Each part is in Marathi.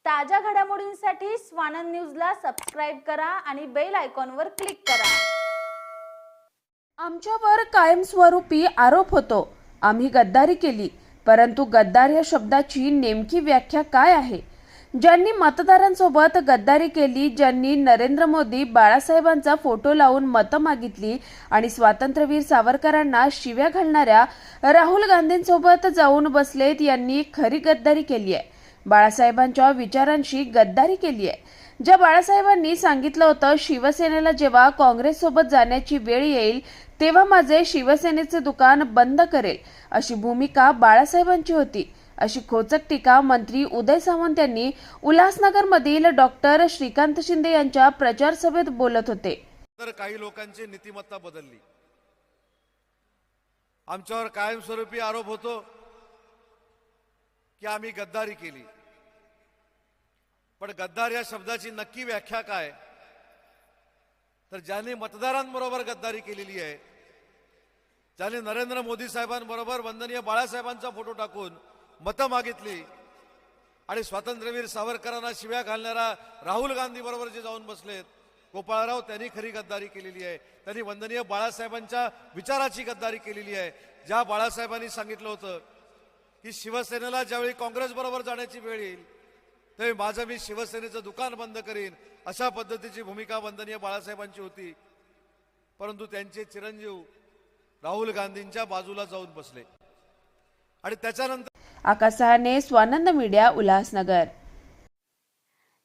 ताज्या घडामोडींसाठी स्वानंद न्यूजला सबस्क्राइब करा आणि बेल आयकॉनवर क्लिक करा। आमच्यावर कायमस्वरूपी आरोप होतो, आम्ही गद्दारी केली, परंतु गद्दार या शब्दाची नेमकी व्याख्या काय आहे? ज्यांनी मतदारांसोबत गद्दारी केली, ज्यांनी नरेंद्र मोदी बाळासाहेबांचा फोटो लावून मतं मागितली आणि स्वातंत्र्यवीर सावरकरांना शिव्या घालणाऱ्या राहुल गांधींसोबत जाऊन बसलेत, यांनी खरी गद्दारी केली आहे। बाळासाहेबांच्या विचारांशी गद्दारी केली आहे। ज्या बाळासाहेबांनी सांगितलं होतं, शिवसेनेला जेव्हा काँग्रेससोबत जाण्याची वेळ येईल तेव्हा माझे शिवसेनेचे दुकान बंद करेल, अशी भूमिका बाळासाहेबांची होती, अशी खोचक टीका मंत्री उदय सामंत यांनी उल्हासनगरमधील डॉक्टर श्रीकांत शिंदे यांच्या प्रचार सभेत बोलत होते। तर काही लोकांची नीतिमत्ता बदलली। आमच्यावर कायमस्वरूपी आरोप होतो की आम्ही गद्दारी केली, पण गद्दार या शब्दाची नक्की व्याख्या काय? तर ज्यांनी मतदारांबरोबर गद्दारी केलेली आहे, ज्यांनी नरेंद्र मोदी साहेबांबरोबर वंदनीय बाळासाहेबांचा फोटो टाकून मतं मागितली आणि स्वातंत्र्यवीर सावरकरांना शिव्या घालणारा राहुल गांधी बरोबर जे जाऊन बसलेत गोपाळराव, त्यांनी खरी गद्दारी केलेली आहे। त्यांनी वंदनीय बाळासाहेबांच्या विचाराची गद्दारी केलेली आहे। ज्या बाळासाहेबांनी सांगितलं होतं की शिवसेनेला ज्यावेळी काँग्रेस बरोबर जाण्याची वेळ येईल त्यावेळी माझं मी शिवसेनेचं दुकान बंद करीन, अशा पद्धतीची भूमिका वंदनीय बाळासाहेबांची होती, परंतु त्यांचे चिरंजीव राहुल गांधींच्या बाजूला जाऊन बसले आणि त्याच्यानंतर आकाश सहाने, स्वानंद मीडिया, उल्हासनगर।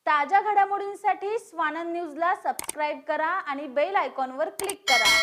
ताज्या घडामोडींसाठी स्वानंद न्यूजला सबस्क्राइब करा आणि बेल आयकॉनवर क्लिक करा।